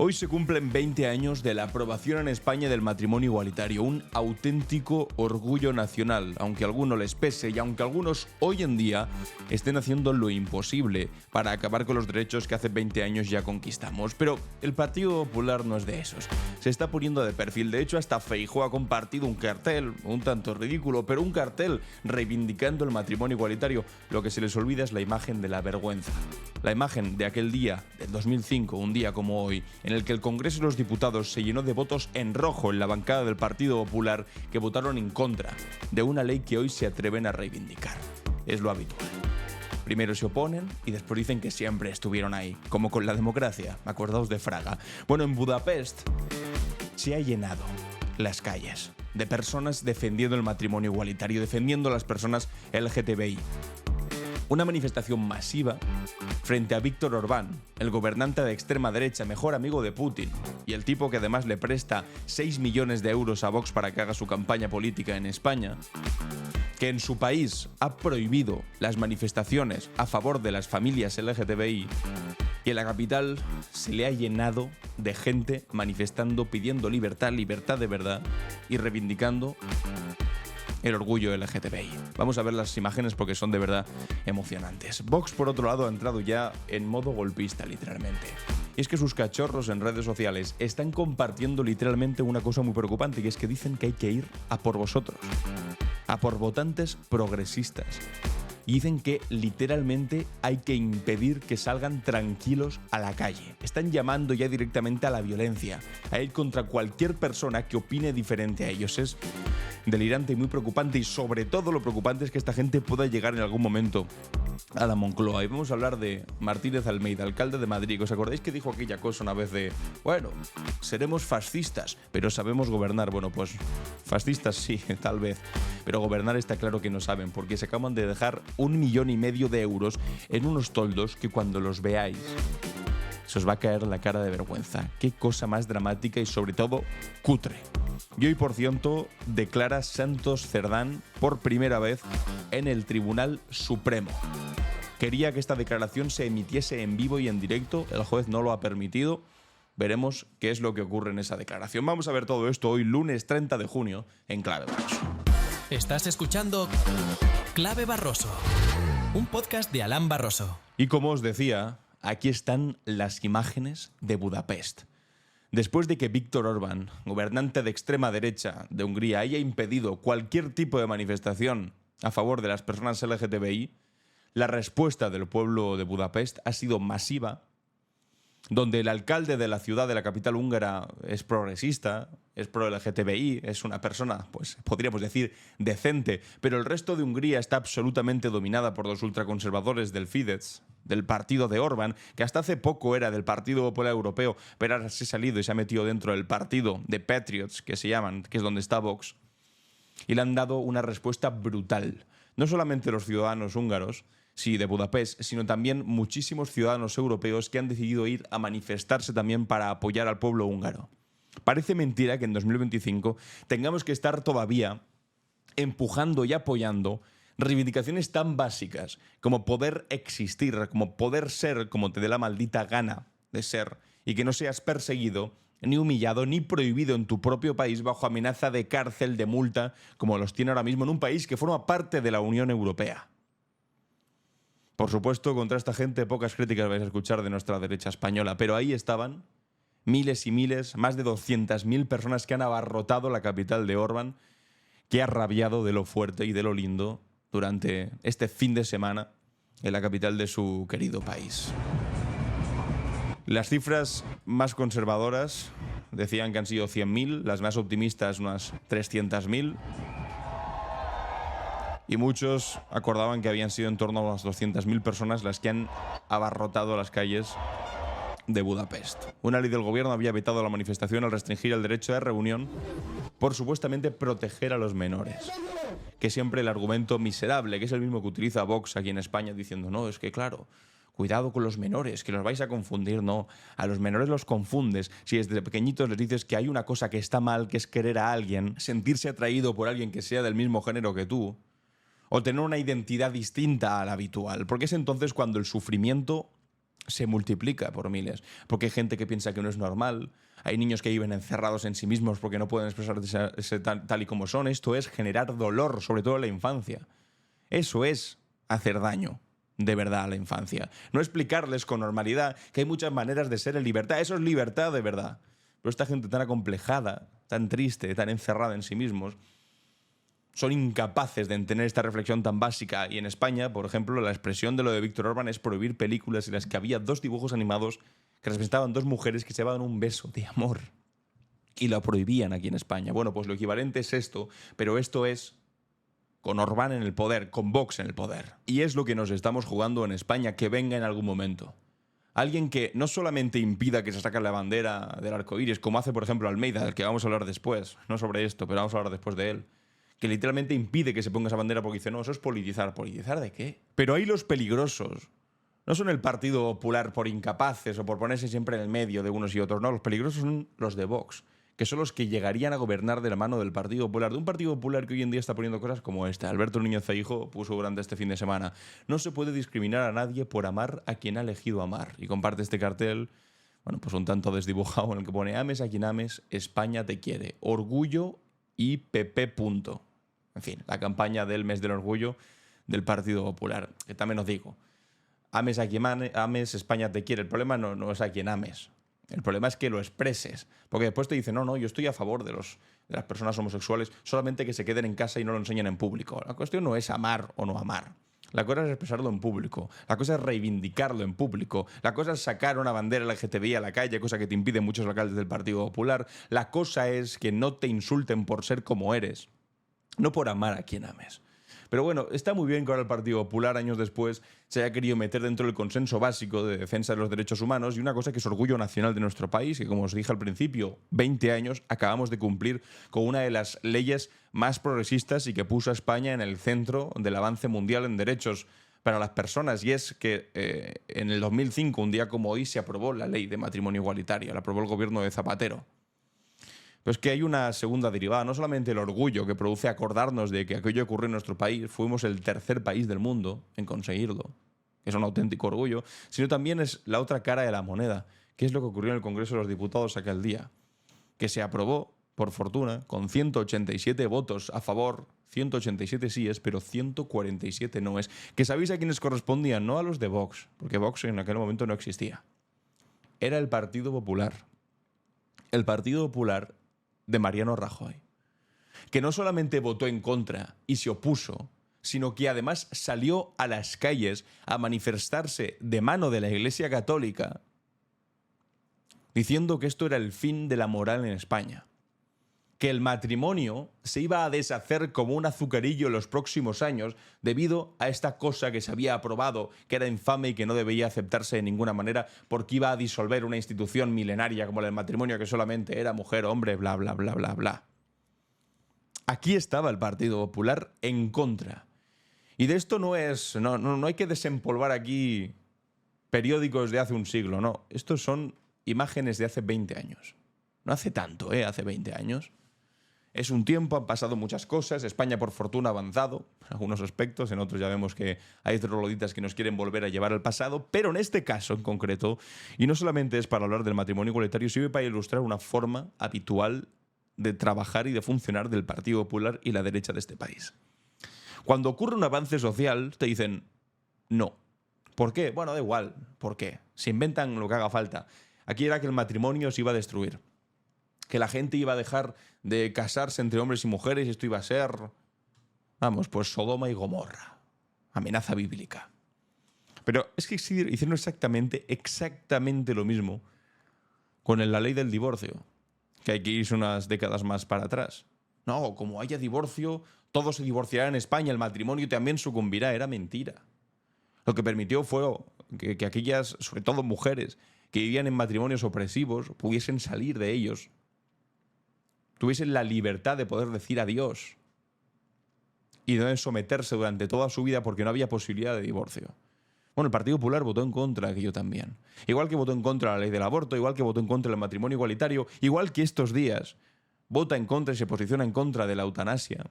Hoy se cumplen 20 años de la aprobación en España del matrimonio igualitario, un auténtico orgullo nacional, aunque a algunos les pese y aunque algunos hoy en día estén haciendo lo imposible para acabar con los derechos que hace 20 años ya conquistamos. Pero el Partido Popular no es de esos. Se está poniendo de perfil. De hecho, hasta Feijóo ha compartido un cartel, un tanto ridículo, pero un cartel reivindicando el matrimonio igualitario. Lo que se les olvida es la imagen de la vergüenza. La imagen de aquel día, del 2005, un día como hoy, en el que el Congreso de los Diputados se llenó de votos en rojo en la bancada del Partido Popular que votaron en contra de una ley que hoy se atreven a reivindicar. Es lo habitual. Primero se oponen y después dicen que siempre estuvieron ahí, como con la democracia. Acordaos de Fraga. Bueno, en Budapest se ha llenado las calles de personas defendiendo el matrimonio igualitario, defendiendo a las personas LGTBI. Una manifestación masiva frente a Víktor Orbán, el gobernante de extrema derecha, mejor amigo de Putin, y el tipo que además le presta 6 millones de euros a Vox para que haga su campaña política en España, que en su país ha prohibido las manifestaciones a favor de las familias LGTBI, y en la capital se le ha llenado de gente manifestando, pidiendo libertad, libertad de verdad, y reivindicando el orgullo LGTBI. Vamos a ver las imágenes porque son de verdad emocionantes. Vox, por otro lado, ha entrado ya en modo golpista, literalmente. Y es que sus cachorros en redes sociales están compartiendo literalmente una cosa muy preocupante, y es que dicen que hay que ir a por vosotros, a por votantes progresistas. Y dicen que literalmente hay que impedir que salgan tranquilos a la calle. Están llamando ya directamente a la violencia, a ir contra cualquier persona que opine diferente a ellos. Es delirante y muy preocupante, y sobre todo lo preocupante es que esta gente pueda llegar en algún momento a la Moncloa. Y vamos a hablar de Martínez Almeida, alcalde de Madrid. ¿Os acordáis que dijo aquella cosa una vez de, bueno, seremos fascistas, pero sabemos gobernar? Bueno, pues fascistas sí, tal vez, pero gobernar está claro que no saben, porque se acaban de dejar 1,5 millones de euros en unos toldos que cuando los veáis se os va a caer la cara de vergüenza. Qué cosa más dramática y sobre todo cutre. Y hoy, por cierto, declara Santos Cerdán por primera vez en el Tribunal Supremo. Quería que esta declaración se emitiese en vivo y en directo, el juez no lo ha permitido. Veremos qué es lo que ocurre en esa declaración. Vamos a ver todo esto hoy, lunes 30 de junio, en Clave Barroso. Estás escuchando Clave Barroso, un podcast de Alan Barroso. Y como os decía, aquí están las imágenes de Budapest. Después de que Víktor Orbán, gobernante de extrema derecha de Hungría, haya impedido cualquier tipo de manifestación a favor de las personas LGTBI, la respuesta del pueblo de Budapest ha sido masiva, donde el alcalde de la ciudad, de la capital húngara, es progresista, es pro-LGTBI, es una persona, pues podríamos decir, decente, pero el resto de Hungría está absolutamente dominada por los ultraconservadores del Fidesz, del partido de Orbán, que hasta hace poco era del Partido Popular Europeo, pero ahora se ha salido y se ha metido dentro del partido de Patriots, que se llaman, que es donde está Vox, y le han dado una respuesta brutal. No solamente los ciudadanos húngaros, sí, de Budapest, sino también muchísimos ciudadanos europeos que han decidido ir a manifestarse también para apoyar al pueblo húngaro. Parece mentira que en 2025 tengamos que estar todavía empujando y apoyando reivindicaciones tan básicas como poder existir, como poder ser como te dé la maldita gana de ser, y que no seas perseguido, ni humillado, ni prohibido en tu propio país bajo amenaza de cárcel, de multa, como los tiene ahora mismo en un país que forma parte de la Unión Europea. Por supuesto, contra esta gente pocas críticas vais a escuchar de nuestra derecha española, pero ahí estaban miles y miles, más de 200.000 personas que han abarrotado la capital de Orbán, que ha rabiado de lo fuerte y de lo lindo durante este fin de semana en la capital de su querido país. Las cifras más conservadoras decían que han sido 100.000, las más optimistas unas 300.000. Y muchos acordaban que habían sido en torno a unas 200.000 personas las que han abarrotado las calles de Budapest. Una ley del gobierno había vetado la manifestación al restringir el derecho de reunión por supuestamente proteger a los menores. Que siempre el argumento miserable, que es el mismo que utiliza Vox aquí en España, diciendo, no, es que claro, cuidado con los menores, que los vais a confundir. No, a los menores los confundes si desde pequeñitos les dices que hay una cosa que está mal, que es querer a alguien, sentirse atraído por alguien que sea del mismo género que tú, o tener una identidad distinta a la habitual, porque es entonces cuando el sufrimiento se multiplica por miles. Porque hay gente que piensa que no es normal, hay niños que viven encerrados en sí mismos porque no pueden expresarse tal y como son. Esto es generar dolor, sobre todo en la infancia. Eso es hacer daño, de verdad, a la infancia. No explicarles con normalidad que hay muchas maneras de ser en libertad. Eso es libertad de verdad. Pero esta gente tan acomplejada, tan triste, tan encerrada en sí mismos, son incapaces de tener esta reflexión tan básica. Y en España, por ejemplo, la expresión de lo de Víctor Orbán es prohibir películas en las que había 2 dibujos animados que representaban 2 mujeres que se daban un beso de amor. Y lo prohibían aquí en España. Bueno, pues lo equivalente es esto, pero esto es con Orbán en el poder, con Vox en el poder. Y es lo que nos estamos jugando en España, que venga en algún momento. Alguien que no solamente impida que se saque la bandera del arco iris, como hace, por ejemplo, Almeida, del que vamos a hablar después, no sobre esto, pero vamos a hablar después de él, que literalmente impide que se ponga esa bandera porque dice, no, eso es politizar. ¿Politizar de qué? Pero ahí los peligrosos no son el Partido Popular por incapaces o por ponerse siempre en el medio de unos y otros, no, los peligrosos son los de Vox, que son los que llegarían a gobernar de la mano del Partido Popular, de un Partido Popular que hoy en día está poniendo cosas como esta. Alberto Núñez Feijóo puso durante este fin de semana: no se puede discriminar a nadie por amar a quien ha elegido amar. Y comparte este cartel, bueno, pues un tanto desdibujado, en el que pone: ames a quien ames, España te quiere. Orgullo y PP punto. En fin, la campaña del mes del orgullo del Partido Popular. Que también os digo, ames a quien ames, España te quiere. El problema no es a quien ames. El problema es que lo expreses. Porque después te dicen, no, yo estoy a favor de las personas homosexuales, solamente que se queden en casa y no lo enseñen en público. La cuestión no es amar o no amar. La cosa es expresarlo en público. La cosa es reivindicarlo en público. La cosa es sacar una bandera LGTBI a la calle, cosa que te impiden muchos alcaldes del Partido Popular. La cosa es que no te insulten por ser como eres, no por amar a quien ames. Pero bueno, está muy bien que ahora el Partido Popular, años después, se haya querido meter dentro del consenso básico de defensa de los derechos humanos, y una cosa que es orgullo nacional de nuestro país, que como os dije al principio, 20 años acabamos de cumplir con una de las leyes más progresistas y que puso a España en el centro del avance mundial en derechos para las personas, y es que en el 2005, un día como hoy, se aprobó la ley de matrimonio igualitario, la aprobó el gobierno de Zapatero. Pero es que hay una segunda derivada, no solamente el orgullo que produce acordarnos de que aquello ocurrió en nuestro país, fuimos el 3er país del mundo en conseguirlo, que es un auténtico orgullo, sino también es la otra cara de la moneda, que es lo que ocurrió en el Congreso de los Diputados aquel día, que se aprobó, por fortuna, con 187 votos a favor, 187 síes, pero 147 no es. Que sabéis a quiénes correspondían, no a los de Vox, porque Vox en aquel momento no existía. Era el Partido Popular. El Partido Popular de Mariano Rajoy, que no solamente votó en contra y se opuso, sino que además salió a las calles a manifestarse de mano de la Iglesia Católica, diciendo que esto era el fin de la moral en España, que el matrimonio se iba a deshacer como un azucarillo en los próximos años debido a esta cosa que se había aprobado, que era infame y que no debía aceptarse de ninguna manera porque iba a disolver una institución milenaria como el matrimonio, que solamente era mujer, hombre, bla, bla, bla, bla, bla. Aquí estaba el Partido Popular en contra. Y de esto no hay que desempolvar aquí periódicos de hace un siglo, no. Estos son imágenes de hace 20 años. No hace tanto, hace 20 años. Es un tiempo, han pasado muchas cosas, España por fortuna ha avanzado en algunos aspectos, en otros ya vemos que hay trogloditas que nos quieren volver a llevar al pasado, pero en este caso en concreto, y no solamente es para hablar del matrimonio igualitario, sirve para ilustrar una forma habitual de trabajar y de funcionar del Partido Popular y la derecha de este país. Cuando ocurre un avance social, te dicen no. ¿Por qué? Bueno, da igual, ¿por qué? Se inventan lo que haga falta. Aquí era que el matrimonio se iba a destruir, que la gente iba a dejar de casarse entre hombres y mujeres y esto iba a ser, vamos, pues Sodoma y Gomorra, amenaza bíblica. Pero es que hicieron exactamente lo mismo con la ley del divorcio, que hay que irse unas décadas más para atrás. No, como haya divorcio, todo se divorciará en España, el matrimonio también sucumbirá. Era mentira. Lo que permitió fue que aquellas, sobre todo mujeres, que vivían en matrimonios opresivos, pudiesen salir de ellos, tuviesen la libertad de poder decir adiós y no de someterse durante toda su vida porque no había posibilidad de divorcio. Bueno, el Partido Popular votó en contra de aquello también. Igual que votó en contra de la ley del aborto, igual que votó en contra del matrimonio igualitario, igual que estos días vota en contra y se posiciona en contra de la eutanasia.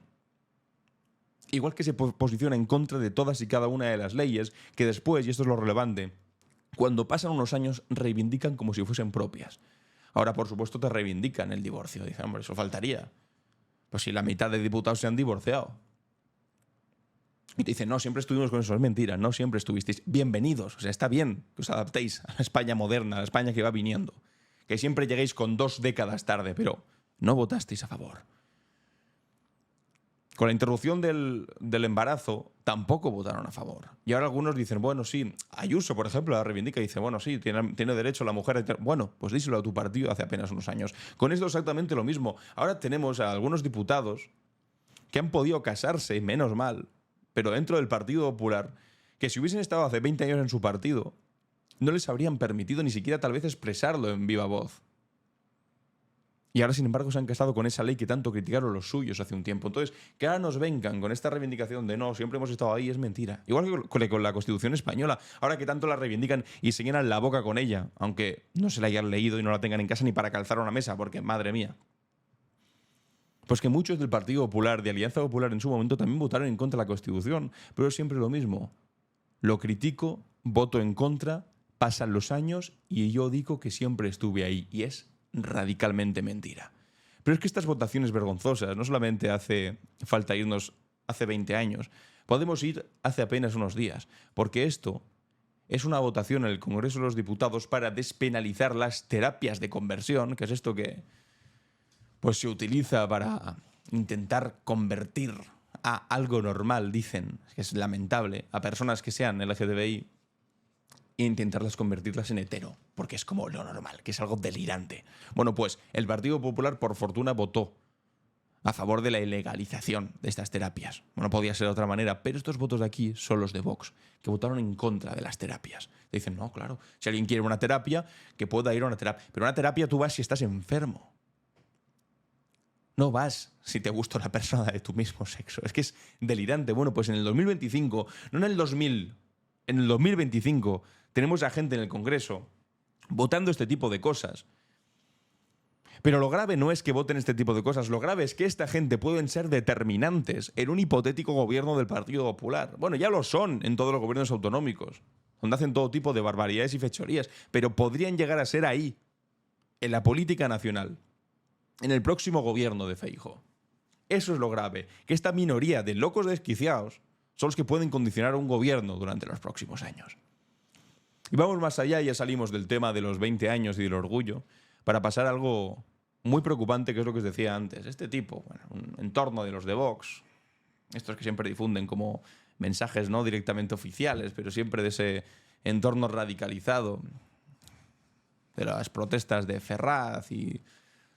Igual que se posiciona en contra de todas y cada una de las leyes que después, y esto es lo relevante, cuando pasan unos años reivindican como si fuesen propias. Ahora, por supuesto, te reivindican el divorcio. Dicen, hombre, eso faltaría. Pues si la mitad de diputados se han divorciado. Y te dicen, no, siempre estuvimos con eso. Es mentira, no siempre estuvisteis. Bienvenidos. O sea, está bien que os adaptéis a la España moderna, a la España que va viniendo. Que siempre lleguéis con 2 décadas tarde, pero no votasteis a favor. Con la interrupción del embarazo tampoco votaron a favor. Y ahora algunos dicen, bueno, sí, Ayuso, por ejemplo, la reivindica y dice, bueno, sí, tiene derecho la mujer a... Bueno, pues díselo a tu partido hace apenas unos años. Con esto exactamente lo mismo. Ahora tenemos a algunos diputados que han podido casarse, menos mal, pero dentro del Partido Popular, que si hubiesen estado hace 20 años en su partido, no les habrían permitido ni siquiera tal vez expresarlo en viva voz. Y ahora, sin embargo, se han casado con esa ley que tanto criticaron los suyos hace un tiempo. Entonces, que ahora nos vengan con esta reivindicación de no, siempre hemos estado ahí, es mentira. Igual que con la Constitución española. Ahora que tanto la reivindican y se llenan la boca con ella, aunque no se la hayan leído y no la tengan en casa ni para calzar una mesa, porque, madre mía. Pues que muchos del Partido Popular, de Alianza Popular en su momento, también votaron en contra de la Constitución. Pero es siempre lo mismo. Lo critico, voto en contra, pasan los años y yo digo que siempre estuve ahí. Y es radicalmente mentira. Pero es que estas votaciones vergonzosas, no solamente hace falta irnos hace 20 años, podemos ir hace apenas unos días, porque esto es una votación en el Congreso de los Diputados para despenalizar las terapias de conversión, que es esto que pues se utiliza para intentar convertir a algo normal, dicen, que es lamentable, a personas que sean LGTBI, e intentarlas convertirlas en hetero, porque es como lo normal, que es algo delirante. Bueno, pues el Partido Popular, por fortuna, votó a favor de la ilegalización de estas terapias. No podía ser de otra manera, pero estos votos de aquí son los de Vox, que votaron en contra de las terapias. Dicen, no, claro, si alguien quiere una terapia, que pueda ir a una terapia. Pero una terapia tú vas si estás enfermo. No vas si te gusta una persona de tu mismo sexo. Es que es delirante. Bueno, pues en el 2025, no en el 2000, en el 2025... tenemos a gente en el Congreso votando este tipo de cosas. Pero lo grave no es que voten este tipo de cosas, lo grave es que esta gente pueden ser determinantes en un hipotético gobierno del Partido Popular. Bueno, ya lo son en todos los gobiernos autonómicos, donde hacen todo tipo de barbaridades y fechorías, pero podrían llegar a ser ahí, en la política nacional, en el próximo gobierno de Feijóo. Eso es lo grave, que esta minoría de locos desquiciados son los que pueden condicionar a un gobierno durante los próximos años. Y vamos más allá, ya salimos del tema de los 20 años y del orgullo, para pasar a algo muy preocupante, que es lo que os decía antes. Este tipo, bueno, un entorno de los de Vox, estos que siempre difunden como mensajes no directamente oficiales, pero siempre de ese entorno radicalizado, de las protestas de Ferraz y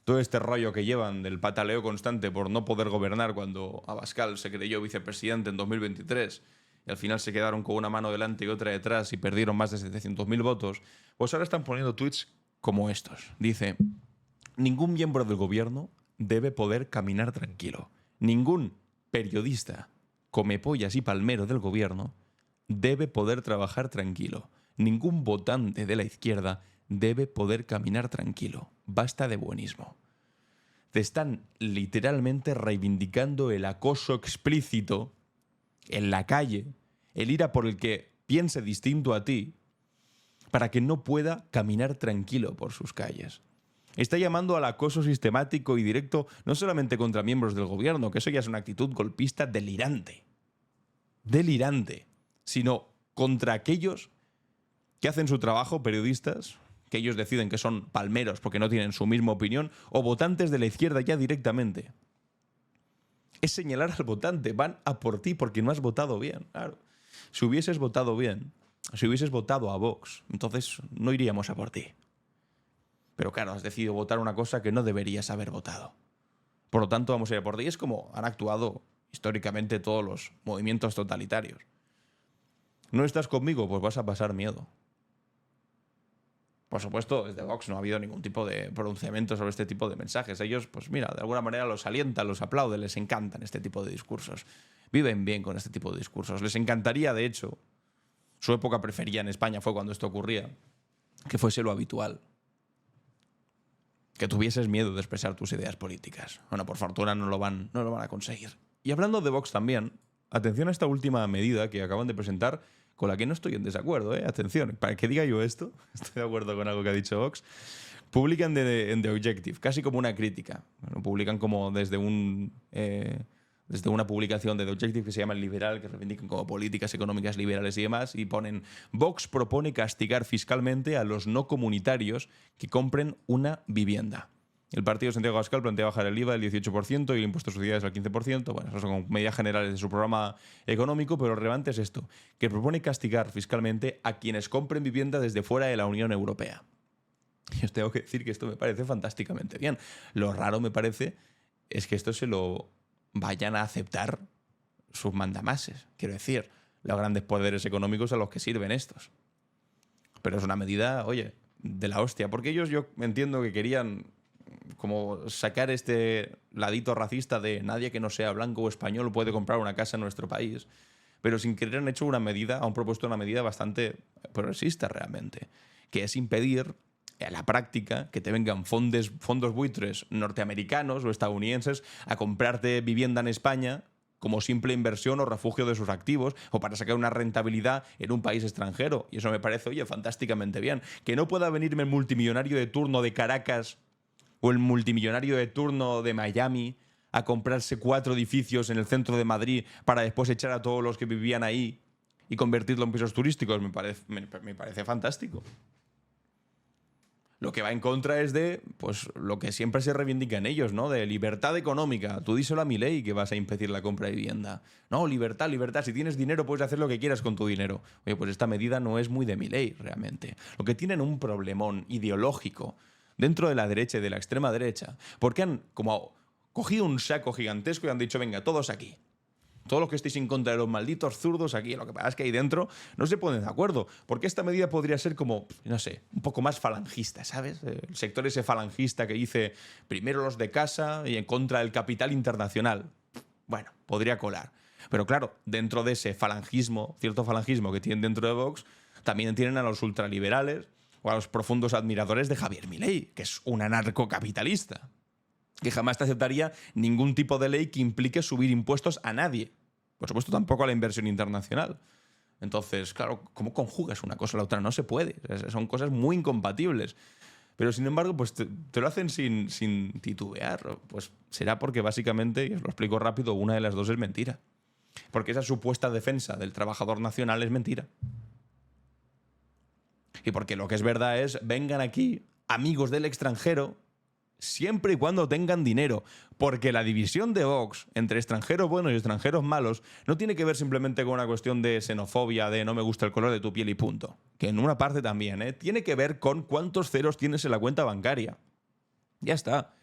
todo este rollo que llevan del pataleo constante por no poder gobernar cuando Abascal se creyó vicepresidente en 2023, y al final se quedaron con una mano delante y otra detrás y perdieron más de 700.000 votos, pues ahora están poniendo tweets como estos. Dice, ningún miembro del gobierno debe poder caminar tranquilo. Ningún periodista, comepollas y palmero del gobierno debe poder trabajar tranquilo. Ningún votante de la izquierda debe poder caminar tranquilo. Basta de buenismo. Te están literalmente reivindicando el acoso explícito en la calle, el ir a por el que piense distinto a ti, para que no pueda caminar tranquilo por sus calles. Está llamando al acoso sistemático y directo no solamente contra miembros del gobierno, que eso ya es una actitud golpista delirante, sino contra aquellos que hacen su trabajo, periodistas, que ellos deciden que son palmeros porque no tienen su misma opinión, o votantes de la izquierda ya directamente. Es señalar al votante, van a por ti porque no has votado bien. Claro. Si hubieses votado bien, si hubieses votado a Vox, entonces no iríamos a por ti. Pero claro, has decidido votar una cosa que no deberías haber votado. Por lo tanto, vamos a ir a por ti. Es como han actuado históricamente todos los movimientos totalitarios. ¿No estás conmigo? Pues vas a pasar miedo. Por supuesto, desde Vox no ha habido ningún tipo de pronunciamiento sobre este tipo de mensajes. Ellos, pues mira, de alguna manera los alientan, los aplauden, les encantan este tipo de discursos. Viven bien con este tipo de discursos. Les encantaría, de hecho, su época preferida en España fue cuando esto ocurría, que fuese lo habitual. Que tuvieses miedo de expresar tus ideas políticas. Bueno, por fortuna no lo van a conseguir. Y hablando de Vox también, atención a esta última medida que acaban de presentar con la que no estoy en desacuerdo, atención, para que diga yo esto, estoy de acuerdo con algo que ha dicho Vox, publican en The Objective, casi como una crítica. Bueno, publican como desde una publicación de The Objective que se llama El Liberal, que reivindican como políticas económicas liberales y demás, y ponen: Vox propone castigar fiscalmente a los no comunitarios que compren una vivienda. El partido de Santiago Abascal plantea bajar el IVA del 18% y el impuesto de sociedades al 15%. Bueno, esas son medidas generales de su programa económico, pero lo relevante es esto, que propone castigar fiscalmente a quienes compren vivienda desde fuera de la Unión Europea. Y os tengo que decir que esto me parece fantásticamente bien. Lo raro me parece es que esto se lo vayan a aceptar sus mandamases. Quiero decir, los grandes poderes económicos a los que sirven estos. Pero es una medida, oye, de la hostia. Porque ellos, yo entiendo que querían como sacar este ladito racista de nadie que no sea blanco o español puede comprar una casa en nuestro país. Pero sin querer han hecho una medida, han propuesto una medida bastante progresista realmente, que es impedir a la práctica que te vengan fondos buitres norteamericanos o estadounidenses a comprarte vivienda en España como simple inversión o refugio de sus activos o para sacar una rentabilidad en un país extranjero. Y eso me parece, oye, fantásticamente bien. Que no pueda venirme el multimillonario de turno de Caracas o el multimillonario de turno de Miami a comprarse 4 edificios en el centro de Madrid para después echar a todos los que vivían ahí y convertirlo en pisos turísticos, me parece fantástico. Lo que va en contra es de pues lo que siempre se reivindica en ellos, ¿no? De libertad económica. Tú díselo a Milei que vas a impedir la compra de vivienda. No, libertad, libertad. Si tienes dinero puedes hacer lo que quieras con tu dinero. Oye, pues esta medida no es muy de Milei realmente. Lo que tienen un problemón ideológico dentro de la derecha y de la extrema derecha, porque han como cogido un saco gigantesco y han dicho, venga, todos aquí. Todos los que estéis en contra de los malditos zurdos aquí, lo que pasa es que ahí dentro no se ponen de acuerdo, porque esta medida podría ser como, no sé, un poco más falangista, ¿sabes? El sector ese falangista que dice primero los de casa y en contra del capital internacional. Bueno, podría colar. Pero claro, dentro de ese falangismo, cierto falangismo que tienen dentro de Vox, también tienen a los ultraliberales o a los profundos admiradores de Javier Milei, que es un anarcocapitalista, que jamás te aceptaría ningún tipo de ley que implique subir impuestos a nadie. Por supuesto, tampoco a la inversión internacional. Entonces, claro, ¿cómo conjugas una cosa a la otra? No se puede. Son cosas muy incompatibles. Pero, sin embargo, pues te lo hacen sin titubear. Pues será porque, básicamente, y os lo explico rápido, una de las dos es mentira. Porque esa supuesta defensa del trabajador nacional es mentira. Y porque lo que es verdad es, vengan aquí amigos del extranjero siempre y cuando tengan dinero, porque la división de Vox entre extranjeros buenos y extranjeros malos no tiene que ver simplemente con una cuestión de xenofobia, de no me gusta el color de tu piel y punto, que en una parte también, tiene que ver con cuántos ceros tienes en la cuenta bancaria. Ya está.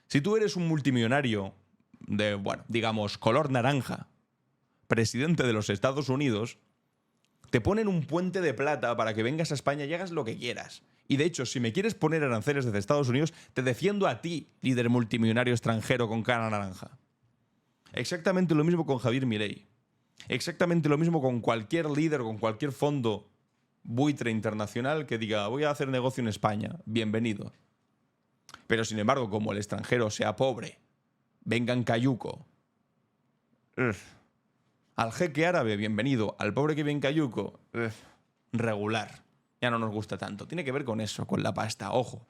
Si tú eres un multimillonario de, bueno, digamos, color naranja, presidente de los Estados Unidos, te ponen un puente de plata para que vengas a España y hagas lo que quieras. Y de hecho, si me quieres poner aranceles desde Estados Unidos, te defiendo a ti, líder multimillonario extranjero con cara naranja. Exactamente lo mismo con Javier Milei. Exactamente lo mismo con cualquier líder, con cualquier fondo buitre internacional que diga voy a hacer negocio en España. Bienvenido. Pero sin embargo, como el extranjero sea pobre, venga en cayuco. Al jeque árabe, bienvenido. Al pobre que viene en cayuco, regular. Ya no nos gusta tanto. Tiene que ver con eso, con la pasta. Ojo.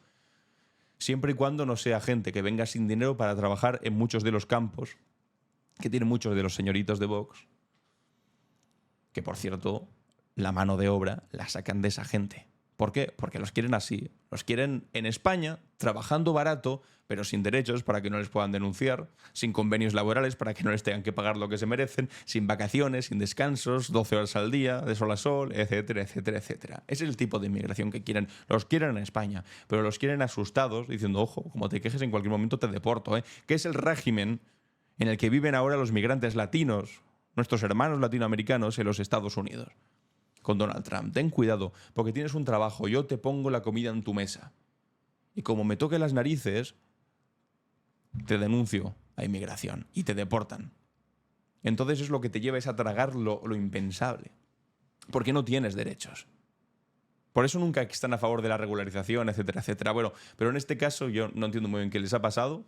Siempre y cuando no sea gente que venga sin dinero para trabajar en muchos de los campos que tienen muchos de los señoritos de Vox. Que, por cierto, la mano de obra la sacan de esa gente. ¿Por qué? Porque los quieren así. Los quieren en España, trabajando barato, pero sin derechos para que no les puedan denunciar, sin convenios laborales para que no les tengan que pagar lo que se merecen, sin vacaciones, sin descansos, 12 horas al día, de sol a sol, etcétera, etcétera, etcétera. Ese es el tipo de inmigración que quieren. Los quieren en España, pero los quieren asustados, diciendo, ojo, como te quejes en cualquier momento te deporto, que es el régimen en el que viven ahora los migrantes latinos, nuestros hermanos latinoamericanos en los Estados Unidos. Con Donald Trump. Ten cuidado, porque tienes un trabajo, yo te pongo la comida en tu mesa. Y como me toque las narices, te denuncio a inmigración y te deportan. Entonces es lo que te lleva a tragar lo impensable. Porque no tienes derechos. Por eso nunca están a favor de la regularización, etcétera, etcétera. Bueno, pero en este caso yo no entiendo muy bien qué les ha pasado.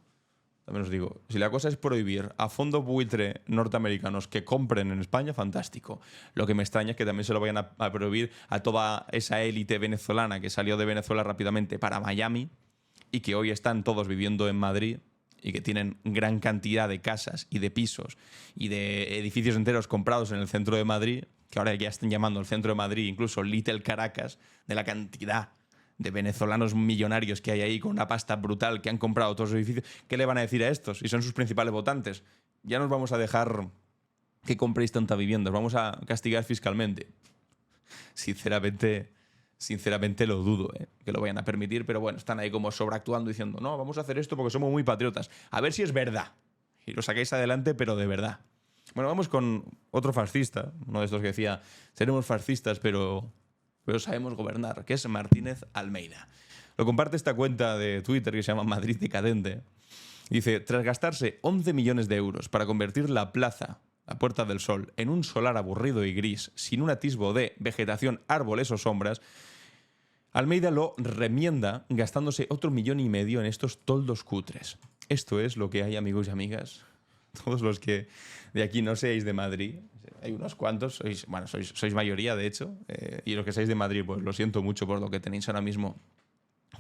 también os digo, si la cosa es prohibir a fondos buitre norteamericanos que compren en España, fantástico. Lo que me extraña es que también se lo vayan a prohibir a toda esa élite venezolana que salió de Venezuela rápidamente para Miami y que hoy están todos viviendo en Madrid y que tienen gran cantidad de casas y de pisos y de edificios enteros comprados en el centro de Madrid, que ahora ya están llamando el centro de Madrid incluso Little Caracas, de la cantidad de venezolanos millonarios que hay ahí con una pasta brutal que han comprado todos los edificios. ¿Qué le van a decir a estos? Y son sus principales votantes. Ya nos vamos a dejar que compréis tanta vivienda, os vamos a castigar fiscalmente. Sinceramente lo dudo, que lo vayan a permitir, pero bueno, están ahí como sobreactuando diciendo, no, vamos a hacer esto porque somos muy patriotas. A ver si es verdad. Y lo saquéis adelante, pero de verdad. Bueno, vamos con otro fascista, uno de estos que decía, seremos fascistas, pero sabemos gobernar, que es Martínez Almeida. Lo comparte esta cuenta de Twitter que se llama Madrid Decadente. Dice, tras gastarse 11 millones de euros para convertir la plaza, la Puerta del Sol, en un solar aburrido y gris, sin un atisbo de vegetación, árboles o sombras, Almeida lo remienda gastándose otro 1,5 millones en estos toldos cutres. Esto es lo que hay, amigos y amigas. Todos los que de aquí no seáis de Madrid, hay unos cuantos, sois mayoría de hecho, y los que seáis de Madrid, pues lo siento mucho por lo que tenéis ahora mismo.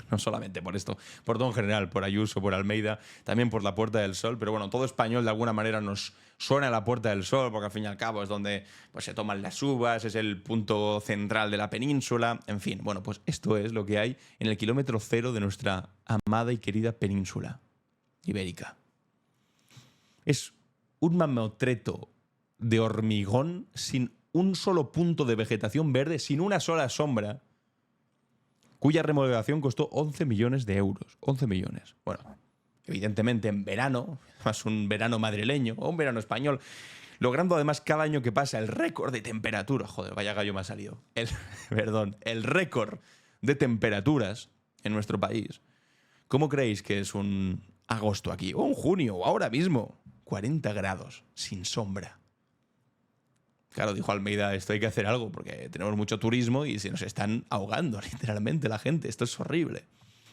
No solamente por esto, por todo en general, por Ayuso, por Almeida, también por la Puerta del Sol, pero bueno, todo español de alguna manera nos suena a la Puerta del Sol, porque al fin y al cabo es donde pues, se toman las uvas, es el punto central de la península, en fin, bueno, pues esto es lo que hay en el kilómetro cero de nuestra amada y querida península ibérica. Es un mamotreto de hormigón sin un solo punto de vegetación verde, sin una sola sombra, cuya remodelación costó 11 millones de euros. 11 millones. Bueno, evidentemente en verano, más un verano madrileño o un verano español, logrando además cada año que pasa el récord de temperatura. Joder, vaya gallo me ha salido. El récord de temperaturas en nuestro país. ¿Cómo creéis que es un agosto aquí? O un junio, o ahora mismo. 40 grados, sin sombra. Claro, dijo Almeida, esto hay que hacer algo porque tenemos mucho turismo y se nos están ahogando literalmente la gente. Esto es horrible.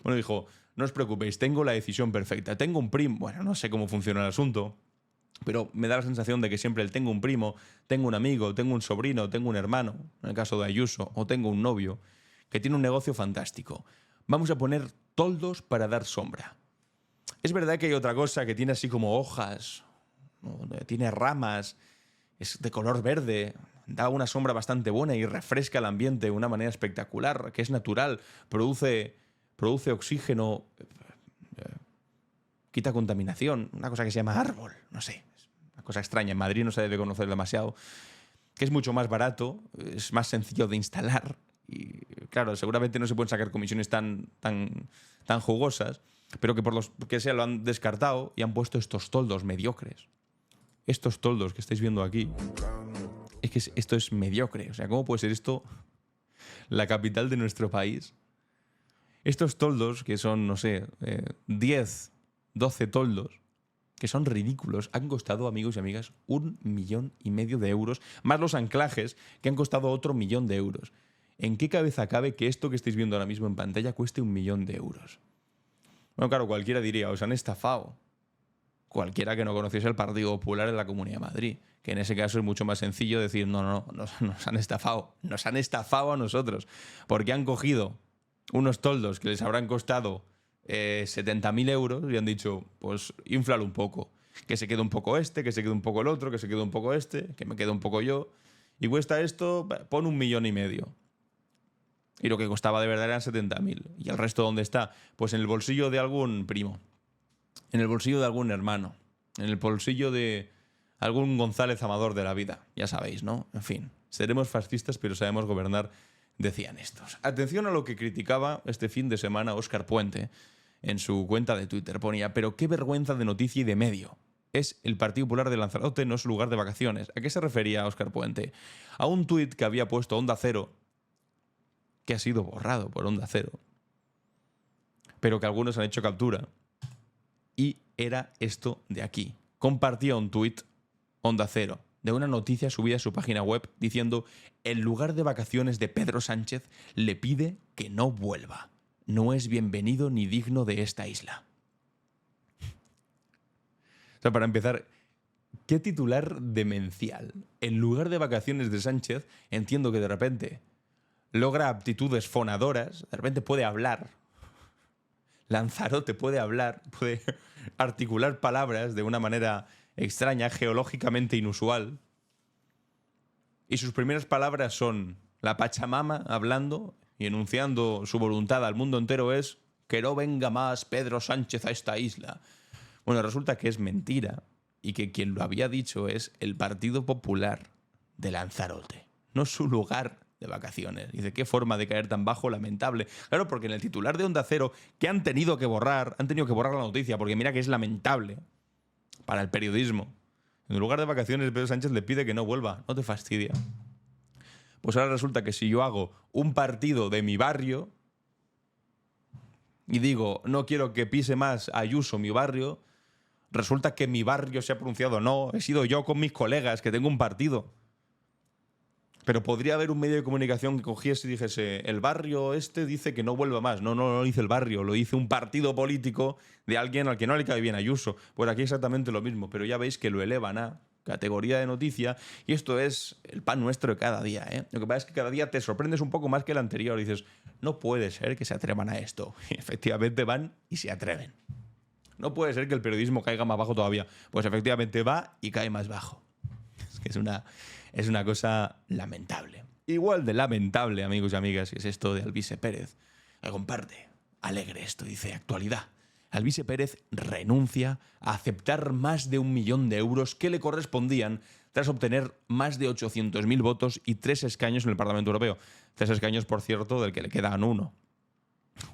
Bueno, dijo, no os preocupéis, tengo la decisión perfecta. Tengo un primo, bueno, no sé cómo funciona el asunto, pero me da la sensación de que siempre tengo un primo, tengo un amigo, tengo un sobrino, tengo un hermano, en el caso de Ayuso, o tengo un novio, que tiene un negocio fantástico. Vamos a poner toldos para dar sombra. Es verdad que hay otra cosa que tiene así como hojas, tiene ramas, es de color verde, da una sombra bastante buena y refresca el ambiente de una manera espectacular, que es natural, produce oxígeno, quita contaminación, una cosa que se llama árbol, no sé, es una cosa extraña, en Madrid no se debe conocer demasiado, que es mucho más barato, es más sencillo de instalar y claro, seguramente no se pueden sacar comisiones tan jugosas, pero que por los que sea lo han descartado y han puesto estos toldos mediocres. Estos toldos que estáis viendo aquí, es que esto es mediocre. O sea, ¿cómo puede ser esto la capital de nuestro país? Estos toldos, que son, no sé, 10, 12 toldos, que son ridículos, han costado, amigos y amigas, 1,5 millones de euros, más los anclajes, que han costado otro 1 millón de euros. ¿En qué cabeza cabe que esto que estáis viendo ahora mismo en pantalla cueste 1 millón de euros? Bueno, claro, cualquiera diría, os han estafado. Cualquiera que no conociese el Partido Popular en la Comunidad de Madrid, que en ese caso es mucho más sencillo decir, no, nos han estafado a nosotros, porque han cogido unos toldos que les habrán costado 70.000 euros y han dicho, pues inflalo un poco, que se quede un poco este, que se quede un poco el otro, que se quede un poco este, que me quede un poco yo, y cuesta esto, pon 1,5 millones. Y lo que costaba de verdad eran 70.000. ¿Y el resto dónde está? Pues en el bolsillo de algún primo. En el bolsillo de algún hermano, en el bolsillo de algún González Amador de la vida, ya sabéis, ¿no? En fin, seremos fascistas pero sabemos gobernar, decían estos. Atención a lo que criticaba este fin de semana Óscar Puente en su cuenta de Twitter. Ponía, pero qué vergüenza de noticia y de medio. Es el Partido Popular de Lanzarote, no es su lugar de vacaciones. ¿A qué se refería Óscar Puente? A un tuit que había puesto Onda Cero, que ha sido borrado por Onda Cero, pero que algunos han hecho captura. Y era esto de aquí. Compartía un tuit Onda Cero de una noticia subida a su página web diciendo el lugar de vacaciones de Pedro Sánchez le pide que no vuelva. No es bienvenido ni digno de esta isla. O sea, para empezar, ¿qué titular demencial? En lugar de vacaciones de Sánchez, entiendo que de repente logra aptitudes fonadoras, de repente puede hablar. Lanzarote puede hablar, puede articular palabras de una manera extraña, geológicamente inusual. Y sus primeras palabras son la Pachamama hablando y enunciando su voluntad al mundo entero es que no venga más Pedro Sánchez a esta isla. Bueno, resulta que es mentira y que quien lo había dicho es el Partido Popular de Lanzarote, no su lugar de vacaciones. Dice, qué forma de caer tan bajo, lamentable. Claro, porque en el titular de Onda Cero, que han tenido que borrar la noticia, porque mira que es lamentable para el periodismo. En lugar de vacaciones, Pedro Sánchez le pide que no vuelva. No te fastidia. Pues ahora resulta que si yo hago un partido de mi barrio y digo, no quiero que pise más Ayuso mi barrio, resulta que mi barrio se ha pronunciado no. He sido yo con mis colegas, que tengo un partido. Pero podría haber un medio de comunicación que cogiese y dijese, el barrio este dice que no vuelva más. No lo hice el barrio, lo hice un partido político de alguien al que no le cae bien Ayuso. Pues aquí exactamente lo mismo, pero ya veis que lo elevan a categoría de noticia y esto es el pan nuestro de cada día, ¿eh? Lo que pasa es que cada día te sorprendes un poco más que el anterior y dices, no puede ser que se atrevan a esto. Y efectivamente van y se atreven. No puede ser que el periodismo caiga más bajo todavía. Pues efectivamente va y cae más bajo. Es que es una cosa lamentable. Igual de lamentable, amigos y amigas, que es esto de Alvise Pérez. Que comparte, alegre esto, dice, actualidad. Alvise Pérez renuncia a aceptar más de 1 millón de euros que le correspondían tras obtener más de 800.000 votos y 3 escaños en el Parlamento Europeo. 3 escaños, por cierto, del que le quedan uno.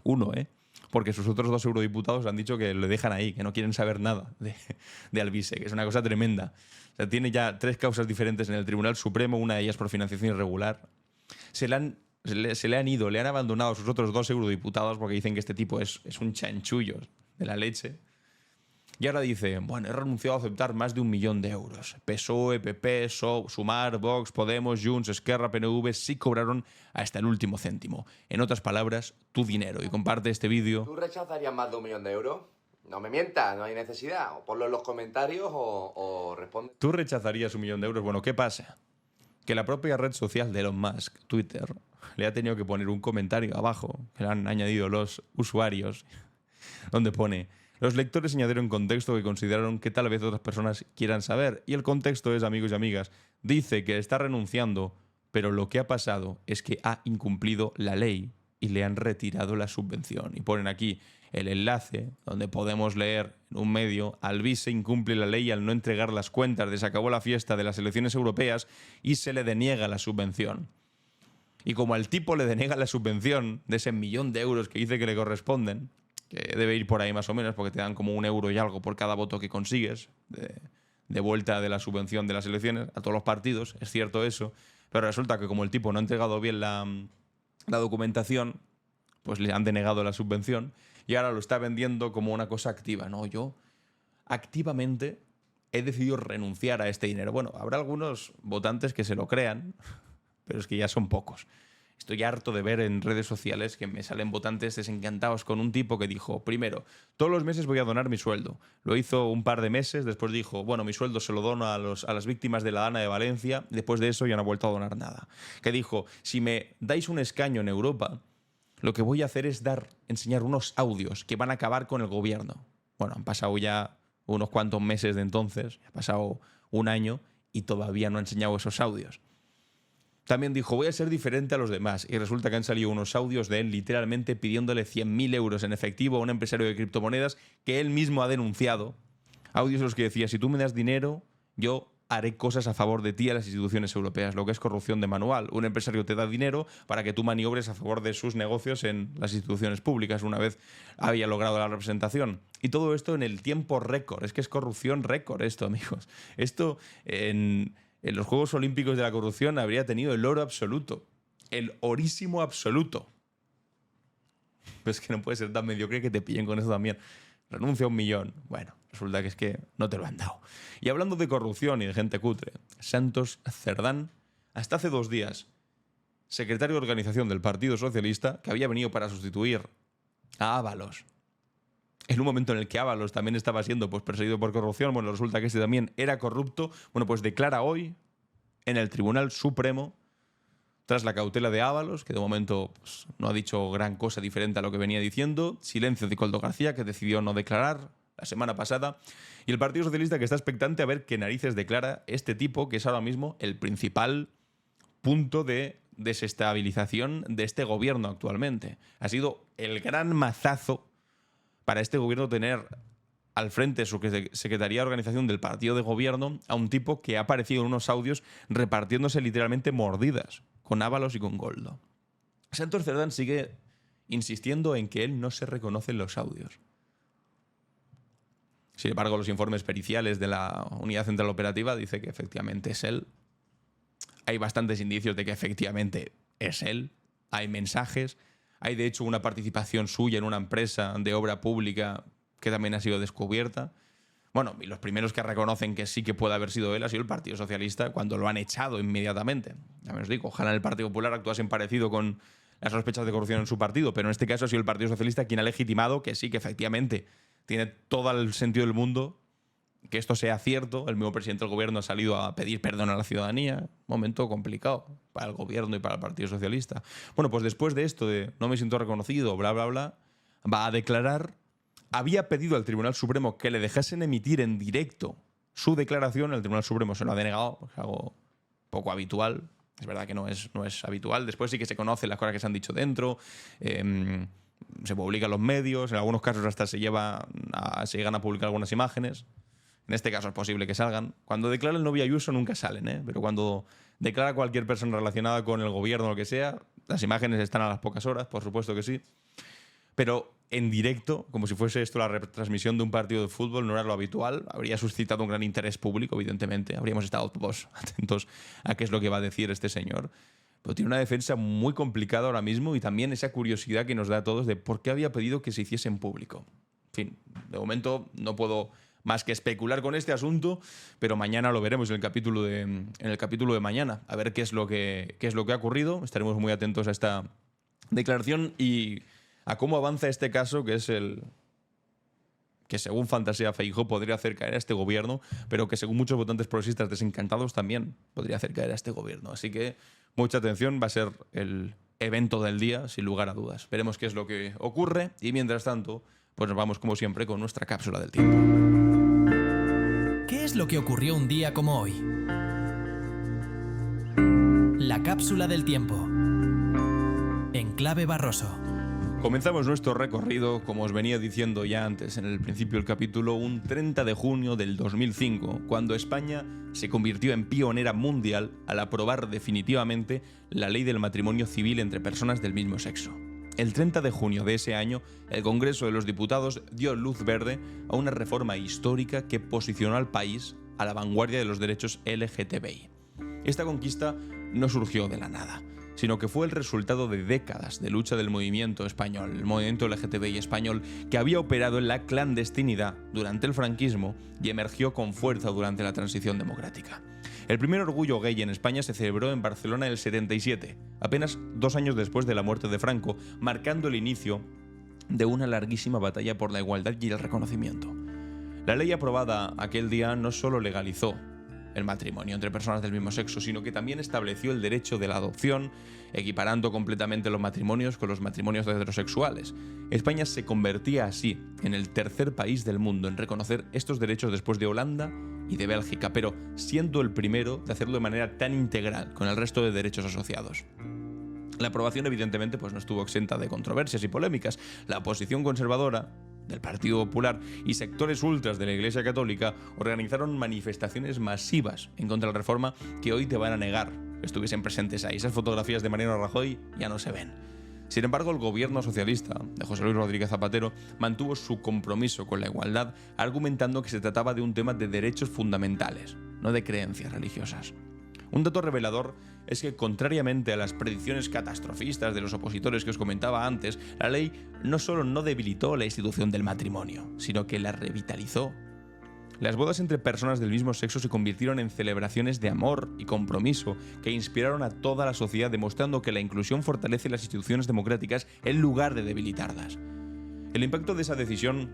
Uno, ¿eh? Porque sus otros 2 eurodiputados han dicho que le dejan ahí, que no quieren saber nada de Alvise, que es una cosa tremenda. O sea, tiene ya 3 causas diferentes en el Tribunal Supremo, una de ellas por financiación irregular. Se le han ido, le han abandonado a sus otros 2 eurodiputados porque dicen que este tipo es un chanchullo de la leche. Y ahora dice, bueno, he renunciado a aceptar más de 1 millón de euros. PSOE, PP, Sumar, Vox, Podemos, Junts, Esquerra, PNV sí cobraron hasta el último céntimo. En otras palabras, tu dinero. Y comparte este vídeo. ¿Tú rechazarías más de 1 millón de euros? No me mientas, no hay necesidad. O ponlo en los comentarios o responde. ¿Tú rechazarías 1 millón de euros? Bueno, ¿qué pasa? Que la propia red social de Elon Musk, Twitter, le ha tenido que poner un comentario abajo, que le han añadido los usuarios, donde pone, los lectores añadieron contexto que consideraron que tal vez otras personas quieran saber. Y el contexto es, amigos y amigas, dice que está renunciando, pero lo que ha pasado es que ha incumplido la ley y le han retirado la subvención. Y ponen aquí el enlace donde podemos leer en un medio, Alvise incumple la ley al no entregar las cuentas de se acabó la fiesta de las elecciones europeas y se le deniega la subvención. Y como al tipo le denega la subvención de ese 1 millón de euros que dice que le corresponden, que debe ir por ahí más o menos porque te dan como 1 euro y algo por cada voto que consigues de vuelta de la subvención de las elecciones a todos los partidos, es cierto eso, pero resulta que como el tipo no ha entregado bien la documentación, pues le han denegado la subvención y ahora lo está vendiendo como una cosa activa. No, yo activamente he decidido renunciar a este dinero. Bueno, habrá algunos votantes que se lo crean, pero es que ya son pocos. Estoy harto de ver en redes sociales que me salen votantes desencantados con un tipo que dijo, primero, todos los meses voy a donar mi sueldo. Lo hizo un par de meses, después dijo, bueno, mi sueldo se lo dono a las víctimas de la Dana de Valencia, después de eso ya no ha vuelto a donar nada. Que dijo, si me dais un escaño en Europa, lo que voy a hacer es enseñar unos audios que van a acabar con el gobierno. Bueno, han pasado ya unos cuantos meses de entonces, ha pasado 1 año y todavía no ha enseñado esos audios. También dijo, voy a ser diferente a los demás. Y resulta que han salido unos audios de él literalmente pidiéndole 100.000 euros en efectivo a un empresario de criptomonedas que él mismo ha denunciado. Audios en los que decía, si tú me das dinero, yo haré cosas a favor de ti a las instituciones europeas, lo que es corrupción de manual. Un empresario te da dinero para que tú maniobres a favor de sus negocios en las instituciones públicas, una vez había logrado la representación. Y todo esto en el tiempo récord. Es que es corrupción récord esto, amigos. Esto en los Juegos Olímpicos de la corrupción habría tenido el oro absoluto. El orísimo absoluto. Pero es que no puede ser tan mediocre que te pillen con eso también. Renuncia a 1 millón. Bueno, resulta que es que no te lo han dado. Y hablando de corrupción y de gente cutre, Santos Cerdán, hasta hace 2 días, secretario de organización del Partido Socialista, que había venido para sustituir a Ábalos en un momento en el que Ábalos también estaba siendo pues, perseguido por corrupción, bueno, resulta que este también era corrupto, bueno, pues declara hoy en el Tribunal Supremo, tras la cautela de Ábalos, que de momento pues, no ha dicho gran cosa diferente a lo que venía diciendo, silencio de Koldo García, que decidió no declarar la semana pasada, y el Partido Socialista, que está expectante a ver qué narices declara este tipo, que es ahora mismo el principal punto de desestabilización de este gobierno actualmente. Ha sido el gran mazazo para este gobierno tener al frente de su Secretaría de Organización del partido de gobierno a un tipo que ha aparecido en unos audios repartiéndose literalmente mordidas con Ábalos y con Koldo. Santos Cerdán sigue insistiendo en que él no se reconoce en los audios. Sin embargo, los informes periciales de la Unidad Central Operativa dicen que efectivamente es él. Hay bastantes indicios de que efectivamente es él. Hay mensajes. Hay de hecho una participación suya en una empresa de obra pública que también ha sido descubierta. Bueno, y los primeros que reconocen que sí que puede haber sido él ha sido el Partido Socialista cuando lo han echado inmediatamente. Ya me os digo, ojalá el Partido Popular actuase parecido con las sospechas de corrupción en su partido, pero en este caso ha sido el Partido Socialista quien ha legitimado que sí, que efectivamente tiene todo el sentido del mundo que esto sea cierto. El mismo presidente del gobierno ha salido a pedir perdón a la ciudadanía. Momento complicado para el gobierno y para el Partido Socialista. Bueno, pues después de esto de no me siento reconocido, bla, bla, bla, va a declarar. Había pedido al Tribunal Supremo que le dejasen emitir en directo su declaración. El Tribunal Supremo se lo ha denegado, es algo poco habitual. Es verdad que no es habitual. Después sí que se conocen las cosas que se han dicho dentro. Se publican los medios. En algunos casos hasta se llegan a publicar algunas imágenes. En este caso es posible que salgan. Cuando declara el novio Ayuso nunca salen, ¿eh? Pero cuando declara cualquier persona relacionada con el gobierno o lo que sea, las imágenes están a las pocas horas, por supuesto que sí. Pero en directo, como si fuese esto la retransmisión de un partido de fútbol, no era lo habitual. Habría suscitado un gran interés público, evidentemente. Habríamos estado todos atentos a qué es lo que va a decir este señor. Pero tiene una defensa muy complicada ahora mismo y también esa curiosidad que nos da a todos de por qué había pedido que se hiciese en público. En fin, de momento no puedo más que especular con este asunto, pero mañana lo veremos en el capítulo de mañana, a ver qué es lo que ha ocurrido. Estaremos muy atentos a esta declaración y a cómo avanza este caso, que es el que según fantasea Feijóo podría hacer caer a este gobierno, pero que según muchos votantes progresistas desencantados también podría hacer caer a este gobierno. Así que mucha atención, va a ser el evento del día, sin lugar a dudas. Veremos qué es lo que ocurre y mientras tanto, pues nos vamos como siempre con nuestra cápsula del tiempo. ¿Qué es lo que ocurrió un día como hoy? La cápsula del tiempo. En clave Barroso. Comenzamos nuestro recorrido, como os venía diciendo ya antes en el principio del capítulo, un 30 de junio del 2005, cuando España se convirtió en pionera mundial al aprobar definitivamente la ley del matrimonio civil entre personas del mismo sexo. El 30 de junio de ese año, el Congreso de los Diputados dio luz verde a una reforma histórica que posicionó al país a la vanguardia de los derechos LGTBI. Esta conquista no surgió de la nada, sino que fue el resultado de décadas de lucha del movimiento español, el movimiento LGTBI español, que había operado en la clandestinidad durante el franquismo y emergió con fuerza durante la transición democrática. El primer orgullo gay en España se celebró en Barcelona en el 77, apenas 2 años después de la muerte de Franco, marcando el inicio de una larguísima batalla por la igualdad y el reconocimiento. La ley aprobada aquel día no solo legalizó el matrimonio entre personas del mismo sexo, sino que también estableció el derecho de la adopción, equiparando completamente los matrimonios con los matrimonios heterosexuales. España se convertía así en el tercer país del mundo en reconocer estos derechos después de Holanda y de Bélgica, pero siendo el primero de hacerlo de manera tan integral con el resto de derechos asociados. La aprobación evidentemente pues no estuvo exenta de controversias y polémicas. La oposición conservadora del Partido Popular y sectores ultras de la Iglesia Católica organizaron manifestaciones masivas en contra de la reforma que hoy te van a negar que estuviesen presentes ahí. Esas fotografías de Mariano Rajoy ya no se ven. Sin embargo, el gobierno socialista de José Luis Rodríguez Zapatero mantuvo su compromiso con la igualdad, argumentando que se trataba de un tema de derechos fundamentales, no de creencias religiosas. Un dato revelador es que, contrariamente a las predicciones catastrofistas de los opositores que os comentaba antes, la ley no solo no debilitó la institución del matrimonio, sino que la revitalizó. Las bodas entre personas del mismo sexo se convirtieron en celebraciones de amor y compromiso que inspiraron a toda la sociedad, demostrando que la inclusión fortalece las instituciones democráticas en lugar de debilitarlas. El impacto de esa decisión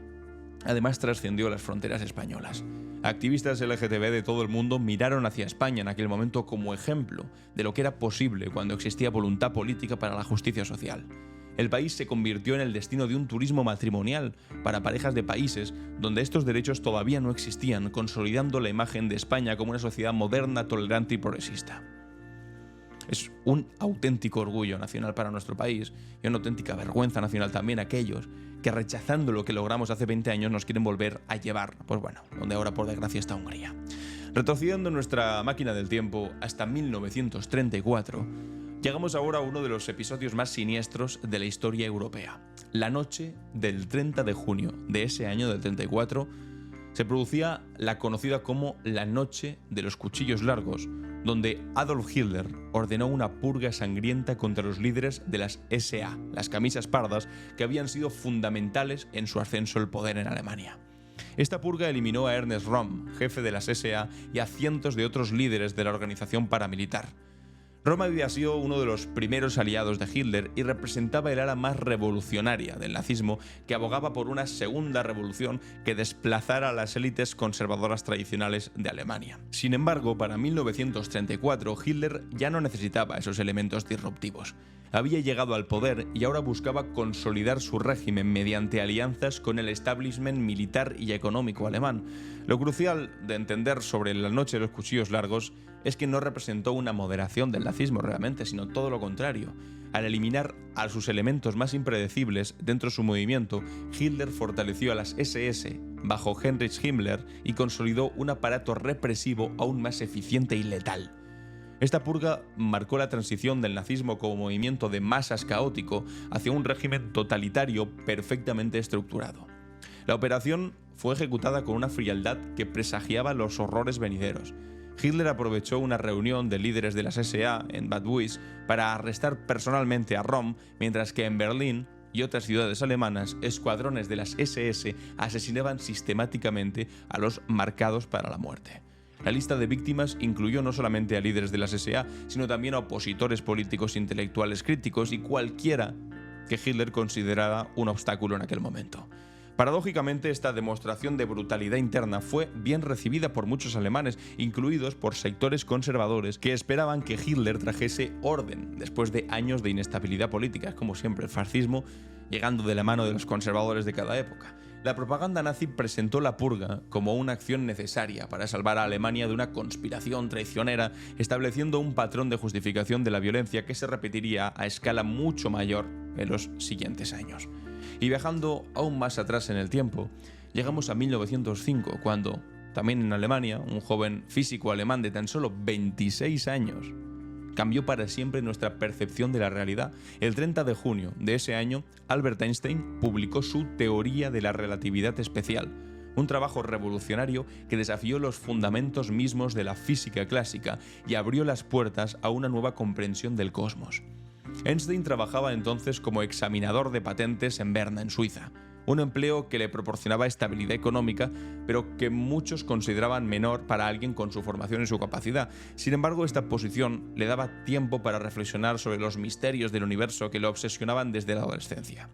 además trascendió las fronteras españolas. Activistas LGTB de todo el mundo miraron hacia España en aquel momento como ejemplo de lo que era posible cuando existía voluntad política para la justicia social. El país se convirtió en el destino de un turismo matrimonial para parejas de países donde estos derechos todavía no existían, consolidando la imagen de España como una sociedad moderna, tolerante y progresista. Es un auténtico orgullo nacional para nuestro país y una auténtica vergüenza nacional también aquellos que, rechazando lo que logramos hace 20 años, nos quieren volver a llevar, pues bueno, donde ahora por desgracia está Hungría. Retrocediendo nuestra máquina del tiempo hasta 1934, llegamos ahora a uno de los episodios más siniestros de la historia europea. La noche del 30 de junio de ese año del 34 se producía la conocida como la Noche de los Cuchillos Largos, donde Adolf Hitler ordenó una purga sangrienta contra los líderes de las SA, las camisas pardas, que habían sido fundamentales en su ascenso al poder en Alemania. Esta purga eliminó a Ernst Röhm, jefe de las SA, y a cientos de otros líderes de la organización paramilitar. Röhm había sido uno de los primeros aliados de Hitler y representaba el ala más revolucionaria del nazismo, que abogaba por una segunda revolución que desplazara a las élites conservadoras tradicionales de Alemania. Sin embargo, para 1934, Hitler ya no necesitaba esos elementos disruptivos. Había llegado al poder y ahora buscaba consolidar su régimen mediante alianzas con el establishment militar y económico alemán. Lo crucial de entender sobre la Noche de los Cuchillos Largos es que no representó una moderación del nazismo realmente, sino todo lo contrario. Al eliminar a sus elementos más impredecibles dentro de su movimiento, Hitler fortaleció a las SS bajo Heinrich Himmler y consolidó un aparato represivo aún más eficiente y letal. Esta purga marcó la transición del nazismo como movimiento de masas caótico hacia un régimen totalitario perfectamente estructurado. La operación fue ejecutada con una frialdad que presagiaba los horrores venideros. Hitler aprovechó una reunión de líderes de las SA en Bad Wies para arrestar personalmente a Röhm, mientras que en Berlín y otras ciudades alemanas, escuadrones de las SS asesinaban sistemáticamente a los marcados para la muerte. La lista de víctimas incluyó no solamente a líderes de las SA, sino también a opositores políticos e intelectuales críticos y cualquiera que Hitler considerara un obstáculo en aquel momento. Paradójicamente, esta demostración de brutalidad interna fue bien recibida por muchos alemanes, incluidos por sectores conservadores que esperaban que Hitler trajese orden después de años de inestabilidad política. Es como siempre el fascismo llegando de la mano de los conservadores de cada época. La propaganda nazi presentó la purga como una acción necesaria para salvar a Alemania de una conspiración traicionera, estableciendo un patrón de justificación de la violencia que se repetiría a escala mucho mayor en los siguientes años. Y viajando aún más atrás en el tiempo, llegamos a 1905, cuando, también en Alemania, un joven físico alemán de tan solo 26 años cambió para siempre nuestra percepción de la realidad. El 30 de junio de ese año, Albert Einstein publicó su Teoría de la Relatividad Especial, un trabajo revolucionario que desafió los fundamentos mismos de la física clásica y abrió las puertas a una nueva comprensión del cosmos. Einstein trabajaba entonces como examinador de patentes en Berna, en Suiza, un empleo que le proporcionaba estabilidad económica, pero que muchos consideraban menor para alguien con su formación y su capacidad. Sin embargo, esta posición le daba tiempo para reflexionar sobre los misterios del universo que lo obsesionaban desde la adolescencia.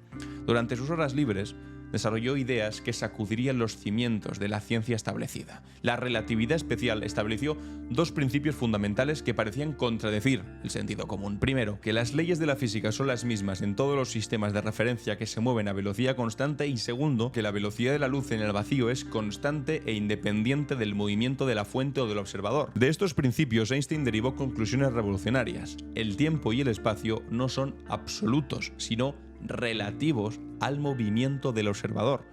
Durante sus horas libres, desarrolló ideas que sacudirían los cimientos de la ciencia establecida. La relatividad especial estableció dos principios fundamentales que parecían contradecir el sentido común. Primero, que las leyes de la física son las mismas en todos los sistemas de referencia que se mueven a velocidad constante, y segundo, que la velocidad de la luz en el vacío es constante e independiente del movimiento de la fuente o del observador. De estos principios, Einstein derivó conclusiones revolucionarias. El tiempo y el espacio no son absolutos, sino relativos al movimiento del observador.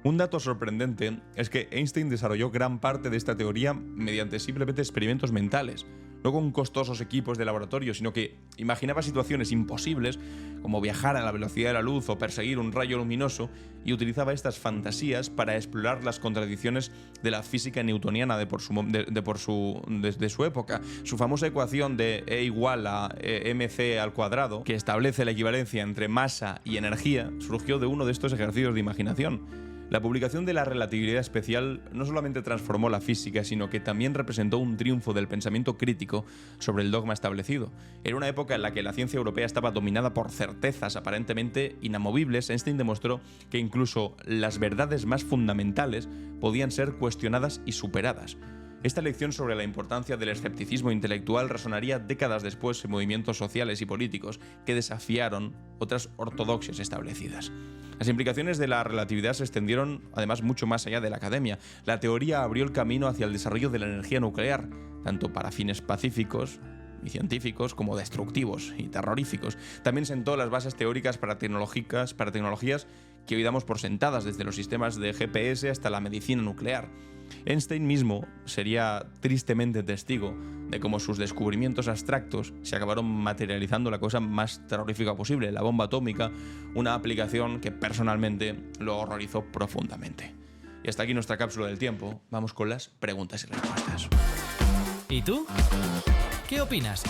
Un dato sorprendente es que Einstein desarrolló gran parte de esta teoría mediante simplemente experimentos mentales, no con costosos equipos de laboratorio, sino que imaginaba situaciones imposibles, como viajar a la velocidad de la luz o perseguir un rayo luminoso, y utilizaba estas fantasías para explorar las contradicciones de la física newtoniana de su época. Su famosa ecuación de E igual a mc al cuadrado, que establece la equivalencia entre masa y energía, surgió de uno de estos ejercicios de imaginación. La publicación de la relatividad especial no solamente transformó la física, sino que también representó un triunfo del pensamiento crítico sobre el dogma establecido. En una época en la que la ciencia europea estaba dominada por certezas aparentemente inamovibles, Einstein demostró que incluso las verdades más fundamentales podían ser cuestionadas y superadas. Esta lección sobre la importancia del escepticismo intelectual resonaría décadas después en movimientos sociales y políticos que desafiaron otras ortodoxias establecidas. Las implicaciones de la relatividad se extendieron además mucho más allá de la academia. La teoría abrió el camino hacia el desarrollo de la energía nuclear, tanto para fines pacíficos y científicos como destructivos y terroríficos. También sentó las bases teóricas para tecnologías que hoy damos por sentadas, desde los sistemas de GPS hasta la medicina nuclear. Einstein mismo sería tristemente testigo de cómo sus descubrimientos abstractos se acabaron materializando la cosa más terrorífica posible, la bomba atómica, una aplicación que personalmente lo horrorizó profundamente. Y hasta aquí nuestra cápsula del tiempo. Vamos con las preguntas y respuestas. ¿Y tú? ¿Qué opinas?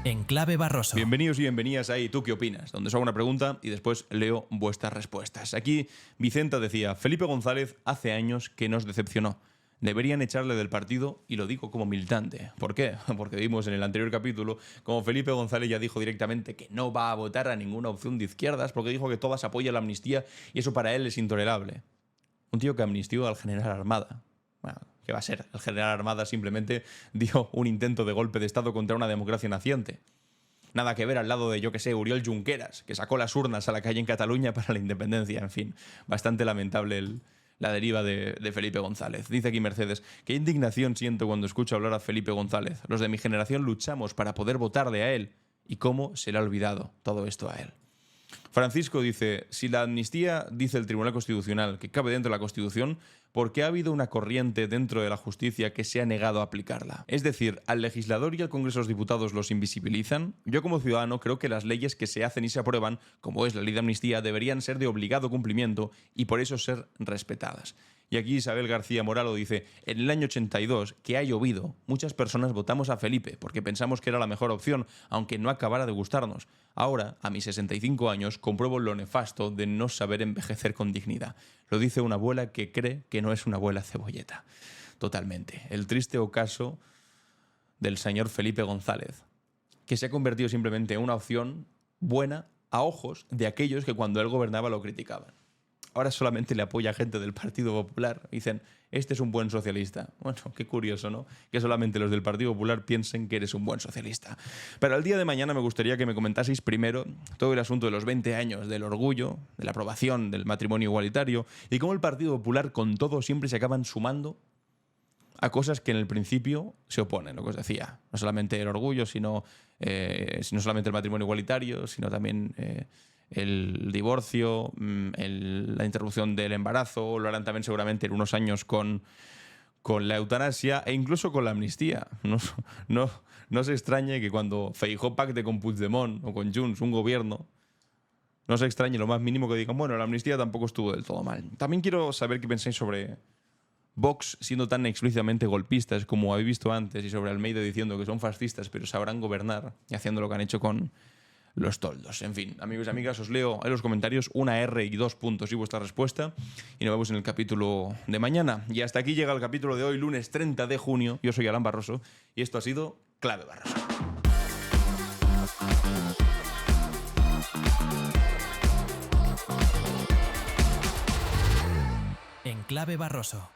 En Clave Barroso. Bienvenidos y bienvenidas a ¿Y tú qué opinas?, donde os hago una pregunta y después leo vuestras respuestas. Aquí Vicenta decía: Felipe González hace años que nos decepcionó. Deberían echarle del partido, y lo digo como militante. ¿Por qué? Porque vimos en el anterior capítulo como Felipe González ya dijo directamente que no va a votar a ninguna opción de izquierdas porque dijo que todas apoyan la amnistía y eso para él es intolerable. Un tío que amnistió al general Armada. Bueno, ¿qué va a ser? El general Armada simplemente dio un intento de golpe de Estado contra una democracia naciente. Nada que ver al lado de, yo que sé, Oriol Junqueras, que sacó las urnas a la calle en Cataluña para la independencia. En fin, bastante lamentable la deriva de Felipe González. Dice aquí Mercedes: qué indignación siento cuando escucho hablar a Felipe González. Los de mi generación luchamos para poder votarle a él. ¿Y cómo se le ha olvidado todo esto a él? Francisco dice: si la amnistía dice el Tribunal Constitucional que cabe dentro de la Constitución, ¿por qué ha habido una corriente dentro de la justicia que se ha negado a aplicarla? Es decir, ¿al legislador y al Congreso de los Diputados los invisibilizan? Yo como ciudadano creo que las leyes que se hacen y se aprueban, como es la ley de amnistía, deberían ser de obligado cumplimiento y por eso ser respetadas. Y aquí Isabel García Moralo dice: en el año 82, que ha llovido, muchas personas votamos a Felipe porque pensamos que era la mejor opción, aunque no acabara de gustarnos. Ahora, a mis 65 años, compruebo lo nefasto de no saber envejecer con dignidad. Lo dice una abuela que cree que no es una abuela cebolleta. Totalmente. El triste ocaso del señor Felipe González, que se ha convertido simplemente en una opción buena a ojos de aquellos que cuando él gobernaba lo criticaban. Ahora solamente le apoya gente del Partido Popular. Dicen: este es un buen socialista. Bueno, qué curioso, ¿no? Que solamente los del Partido Popular piensen que eres un buen socialista. Pero al día de mañana me gustaría que me comentaseis primero todo el asunto de los 20 años del orgullo, de la aprobación del matrimonio igualitario y cómo el Partido Popular con todo siempre se acaban sumando a cosas que en el principio se oponen, lo que os decía. No solamente el orgullo, sino solamente el matrimonio igualitario, sino también el divorcio, la interrupción del embarazo. Lo harán también seguramente en unos años con la eutanasia e incluso con la amnistía. No se extrañe que cuando Feijóo pacte con Puigdemont o con Junts un gobierno, no se extrañe lo más mínimo que digan: bueno, la amnistía tampoco estuvo del todo mal. También quiero saber qué pensáis sobre Vox siendo tan explícitamente golpistas como habéis visto antes, y sobre Almeida diciendo que son fascistas pero sabrán gobernar, y haciendo lo que han hecho con los toldos. En fin, amigos y amigas, os leo en los comentarios una R y 2 puntos y vuestra respuesta, y nos vemos en el capítulo de mañana. Y hasta aquí llega el capítulo de hoy, lunes 30 de junio. Yo soy Alan Barroso y esto ha sido Clave Barroso. En Clave Barroso.